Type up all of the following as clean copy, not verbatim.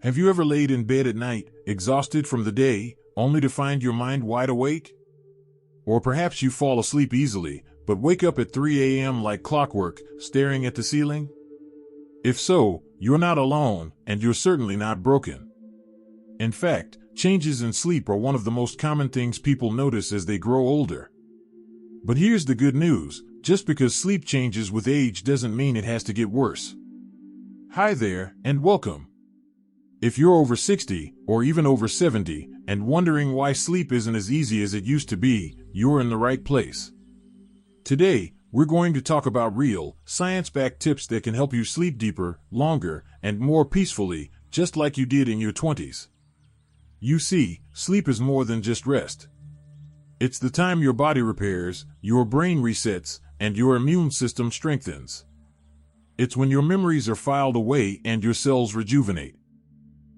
Have you ever laid in bed at night, exhausted from the day, only to find your mind wide awake? Or perhaps you fall asleep easily, but wake up at 3 a.m. like clockwork, staring at the ceiling? If so, you're not alone, and you're certainly not broken. In fact, changes in sleep are one of the most common things people notice as they grow older. But here's the good news: just because sleep changes with age doesn't mean it has to get worse. Hi there, and welcome. If you're over 60, or even over 70, and wondering why sleep isn't as easy as it used to be, you're in the right place. Today, we're going to talk about real, science-backed tips that can help you sleep deeper, longer, and more peacefully, just like you did in your 20s. You see, sleep is more than just rest. It's the time your body repairs, your brain resets, and your immune system strengthens. It's when your memories are filed away and your cells rejuvenate.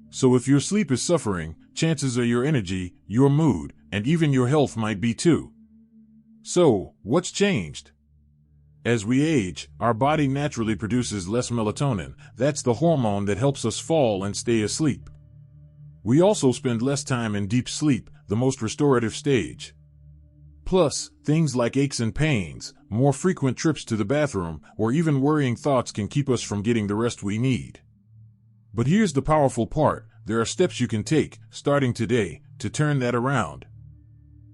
So if your sleep is suffering, chances are your energy, your mood, and even your health might be too. So, what's changed? As we age, our body naturally produces less melatonin. That's the hormone that helps us fall and stay asleep. We also spend less time in deep sleep, the most restorative stage. Plus, things like aches and pains, more frequent trips to the bathroom, or even worrying thoughts can keep us from getting the rest we need. But here's the powerful part: there are steps you can take, starting today, to turn that around.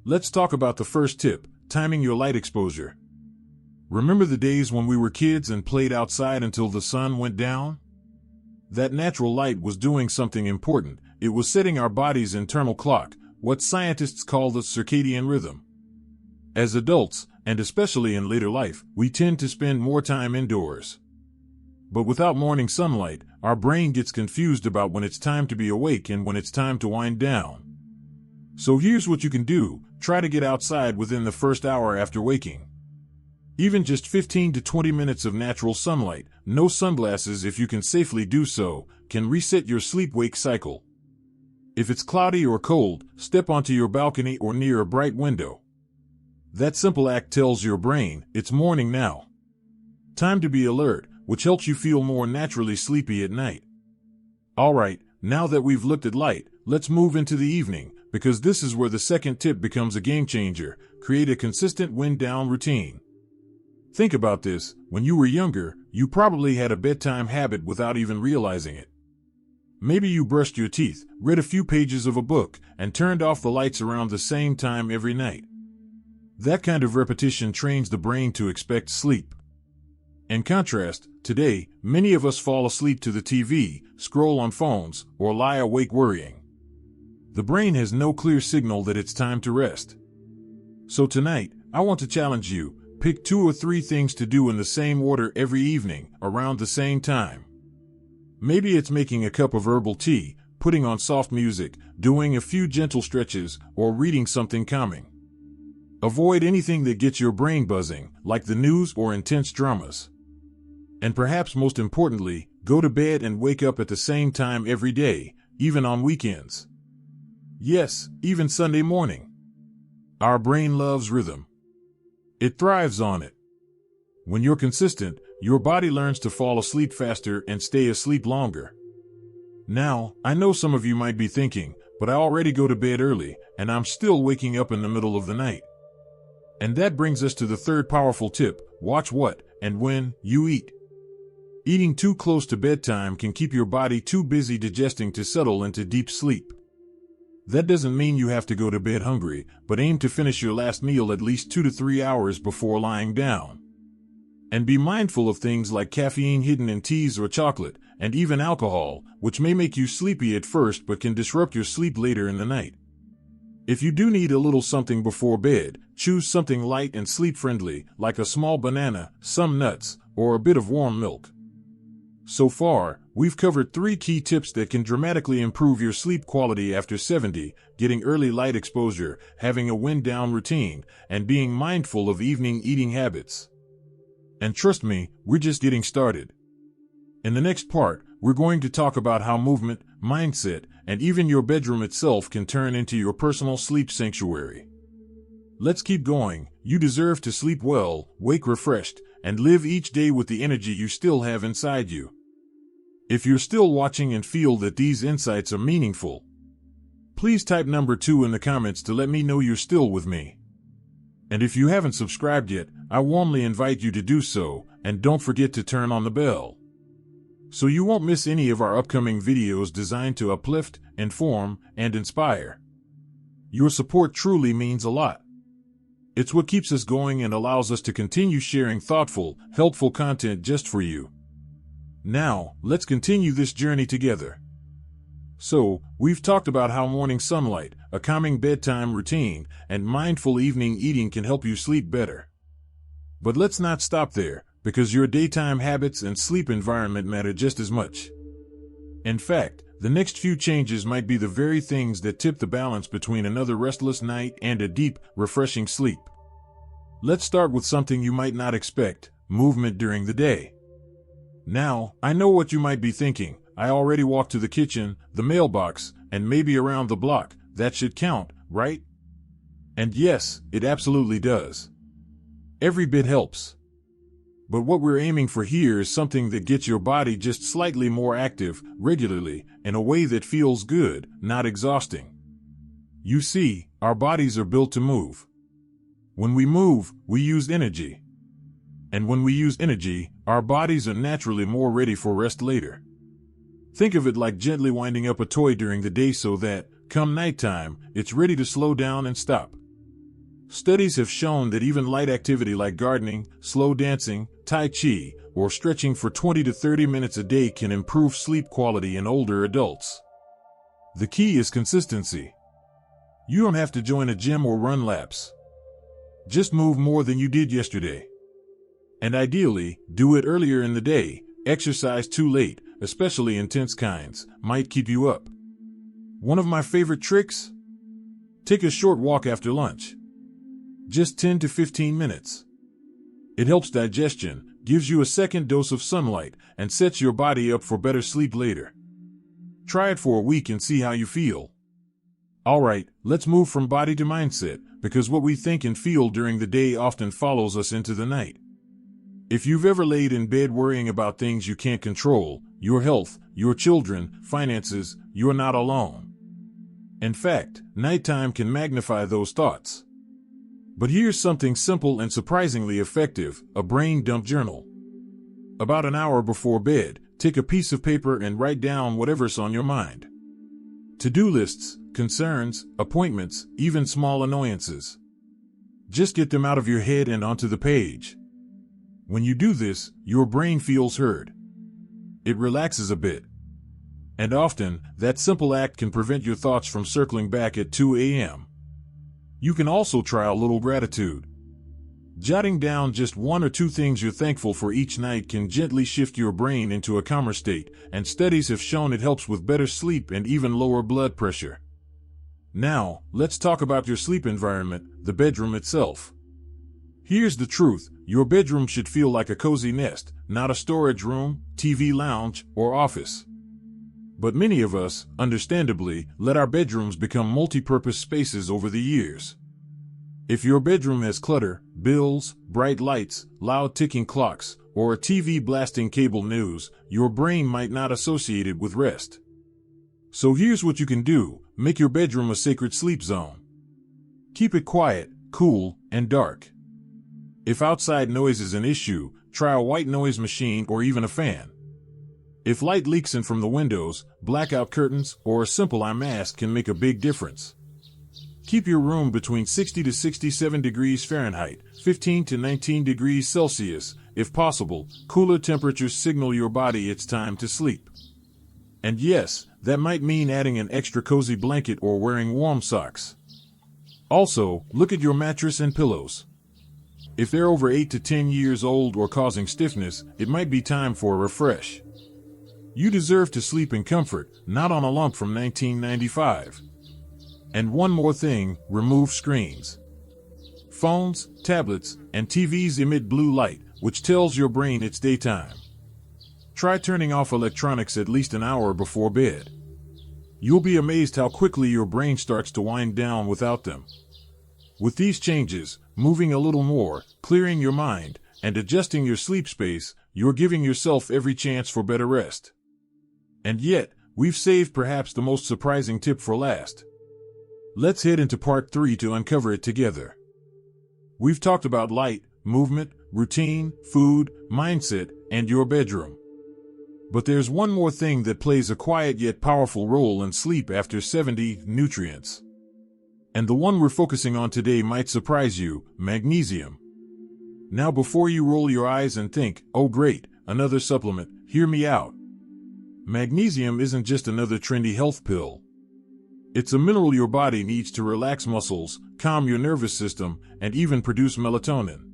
Let's talk about the first tip: timing your light exposure. Remember the days when we were kids and played outside until the sun went down? That natural light was doing something important. It was setting our body's internal clock, what scientists call the circadian rhythm. As adults, and especially in later life, we tend to spend more time indoors. But without morning sunlight, our brain gets confused about when it's time to be awake and when it's time to wind down. So here's what you can do: try to get outside within the first hour after waking. Even just 15 to 20 minutes of natural sunlight, no sunglasses if you can safely do so, can reset your sleep-wake cycle. If it's cloudy or cold, step onto your balcony or near a bright window. That simple act tells your brain, it's morning now. Time to be alert, which helps you feel more naturally sleepy at night. Alright, now that we've looked at light, let's move into the evening, because this is where the second tip becomes a game changer: create a consistent wind-down routine. Think about this: when you were younger, you probably had a bedtime habit without even realizing it. Maybe you brushed your teeth, read a few pages of a book, and turned off the lights around the same time every night. That kind of repetition trains the brain to expect sleep. In contrast, today, many of us fall asleep to the TV, scroll on phones, or lie awake worrying. The brain has no clear signal that it's time to rest. So tonight, I want to challenge you: pick 2 or 3 things to do in the same order every evening, around the same time. Maybe it's making a cup of herbal tea, putting on soft music, doing a few gentle stretches, or reading something calming. Avoid anything that gets your brain buzzing, like the news or intense dramas. And perhaps most importantly, go to bed and wake up at the same time every day, even on weekends. Yes, even Sunday morning. Our brain loves rhythm. It thrives on it. When you're consistent, your body learns to fall asleep faster and stay asleep longer. Now, I know some of you might be thinking, but I already go to bed early, and I'm still waking up in the middle of the night. And that brings us to the third powerful tip: watch what and when you eat. Eating too close to bedtime can keep your body too busy digesting to settle into deep sleep. That doesn't mean you have to go to bed hungry, but aim to finish your last meal at least 2 to 3 hours before lying down. And be mindful of things like caffeine hidden in teas or chocolate, and even alcohol, which may make you sleepy at first but can disrupt your sleep later in the night. If you do need a little something before bed, choose something light and sleep-friendly, like a small banana, some nuts, or a bit of warm milk. So far, we've covered 3 key tips that can dramatically improve your sleep quality after 70: getting early light exposure, having a wind-down routine, and being mindful of evening eating habits. And trust me, we're just getting started. In the next part, we're going to talk about how movement, mindset, and even your bedroom itself can turn into your personal sleep sanctuary. Let's keep going. You deserve to sleep well, wake refreshed, and live each day with the energy you still have inside you. If you're still watching and feel that these insights are meaningful, please type number 2 in the comments to let me know you're still with me. And if you haven't subscribed yet, I warmly invite you to do so, and don't forget to turn on the bell, so you won't miss any of our upcoming videos designed to uplift, inform, and inspire. Your support truly means a lot. It's what keeps us going and allows us to continue sharing thoughtful, helpful content just for you. Now, let's continue this journey together. So, we've talked about how morning sunlight, a calming bedtime routine, and mindful evening eating can help you sleep better. But let's not stop there, because your daytime habits and sleep environment matter just as much. In fact, the next few changes might be the very things that tip the balance between another restless night and a deep, refreshing sleep. Let's start with something you might not expect: movement during the day. Now, I know what you might be thinking. I already walked to the kitchen, the mailbox, and maybe around the block. That should count, right? And yes, it absolutely does. Every bit helps. But what we're aiming for here is something that gets your body just slightly more active, regularly, in a way that feels good, not exhausting. You see, our bodies are built to move. When we move, we use energy. And when we use energy, our bodies are naturally more ready for rest later. Think of it like gently winding up a toy during the day so that, come nighttime, it's ready to slow down and stop. Studies have shown that even light activity like gardening, slow dancing, tai chi, or stretching for 20 to 30 minutes a day can improve sleep quality in older adults. The key is consistency. You don't have to join a gym or run laps. Just move more than you did yesterday. And ideally, do it earlier in the day. Exercise too late, especially intense kinds, might keep you up. One of my favorite tricks? Take a short walk after lunch. Just 10 to 15 minutes. It helps digestion, gives you a second dose of sunlight, and sets your body up for better sleep later. Try it for a week and see how you feel. Alright, let's move from body to mindset, because what we think and feel during the day often follows us into the night. If you've ever laid in bed worrying about things you can't control, your health, your children, finances, you're not alone. In fact, nighttime can magnify those thoughts. But here's something simple and surprisingly effective: a brain dump journal. About an hour before bed, take a piece of paper and write down whatever's on your mind. To-do lists, concerns, appointments, even small annoyances. Just get them out of your head and onto the page. When you do this, your brain feels heard. It relaxes a bit. And often, that simple act can prevent your thoughts from circling back at 2 a.m. You can also try a little gratitude. Jotting down just 1 or 2 things you're thankful for each night can gently shift your brain into a calmer state, and studies have shown it helps with better sleep and even lower blood pressure. Now, let's talk about your sleep environment, the bedroom itself. Here's the truth: your bedroom should feel like a cozy nest, not a storage room, TV lounge, or office. But many of us, understandably, let our bedrooms become multi-purpose spaces over the years. If your bedroom has clutter, bills, bright lights, loud ticking clocks, or a TV blasting cable news, your brain might not associate it with rest. So here's what you can do: make your bedroom a sacred sleep zone. Keep it quiet, cool, and dark. If outside noise is an issue, try a white noise machine or even a fan. If light leaks in from the windows, blackout curtains or a simple eye mask can make a big difference. Keep your room between 60 to 67 degrees Fahrenheit, 15 to 19 degrees Celsius. If possible, cooler temperatures signal your body it's time to sleep. And yes, that might mean adding an extra cozy blanket or wearing warm socks. Also, look at your mattress and pillows. If they're over 8 to 10 years old or causing stiffness, it might be time for a refresh. You deserve to sleep in comfort, not on a lump from 1995. And one more thing: remove screens. Phones, tablets, and TVs emit blue light, which tells your brain it's daytime. Try turning off electronics at least an hour before bed. You'll be amazed how quickly your brain starts to wind down without them. With these changes, moving a little more, clearing your mind, and adjusting your sleep space, you're giving yourself every chance for better rest. And yet, we've saved perhaps the most surprising tip for last. Let's head into part 3 to uncover it together. We've talked about light, movement, routine, food, mindset, and your bedroom. But there's one more thing that plays a quiet yet powerful role in sleep after 70: nutrients. And the one we're focusing on today might surprise you: magnesium. Now, before you roll your eyes and think, "Oh great, another supplement," hear me out. Magnesium isn't just another trendy health pill. It's a mineral your body needs to relax muscles, calm your nervous system, and even produce melatonin.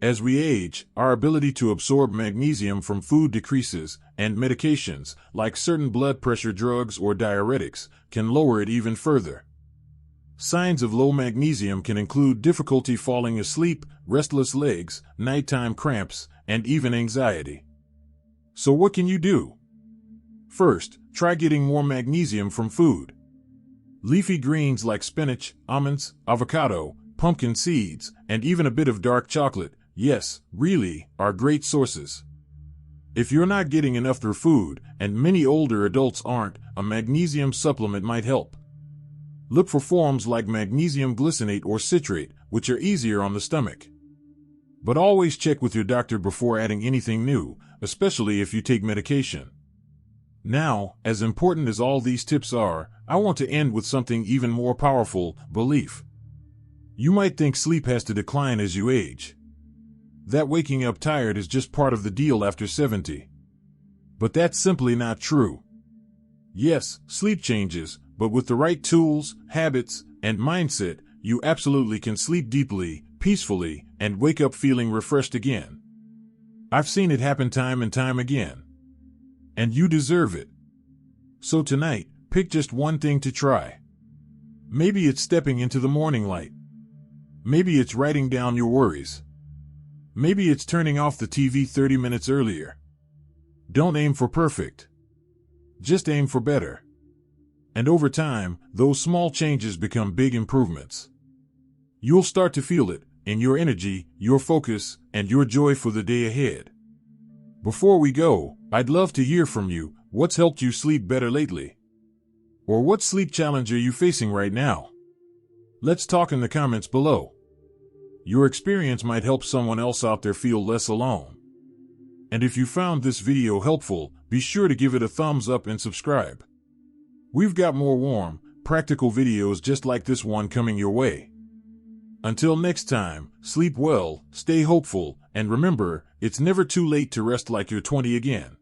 As we age, our ability to absorb magnesium from food decreases, and medications, like certain blood pressure drugs or diuretics, can lower it even further. Signs of low magnesium can include difficulty falling asleep, restless legs, nighttime cramps, and even anxiety. So what can you do? First, try getting more magnesium from food. Leafy greens like spinach, almonds, avocado, pumpkin seeds, and even a bit of dark chocolate, yes, really, are great sources. If you're not getting enough through food, and many older adults aren't, a magnesium supplement might help. Look for forms like magnesium glycinate or citrate, which are easier on the stomach. But always check with your doctor before adding anything new, especially if you take medication. Now, as important as all these tips are, I want to end with something even more powerful: belief. You might think sleep has to decline as you age. That waking up tired is just part of the deal after 70. But that's simply not true. Yes, sleep changes, but with the right tools, habits, and mindset, you absolutely can sleep deeply, peacefully, and wake up feeling refreshed again. I've seen it happen time and time again. And you deserve it. So tonight, pick just one thing to try. Maybe it's stepping into the morning light. Maybe it's writing down your worries. Maybe it's turning off the TV 30 minutes earlier. Don't aim for perfect. Just aim for better. And over time, those small changes become big improvements. You'll start to feel it in your energy, your focus, and your joy for the day ahead. Before we go, I'd love to hear from you. What's helped you sleep better lately? Or what sleep challenge are you facing right now? Let's talk in the comments below. Your experience might help someone else out there feel less alone. And if you found this video helpful, be sure to give it a thumbs up and subscribe. We've got more warm, practical videos just like this one coming your way. Until next time, sleep well, stay hopeful, and remember, it's never too late to rest like you're 20 again.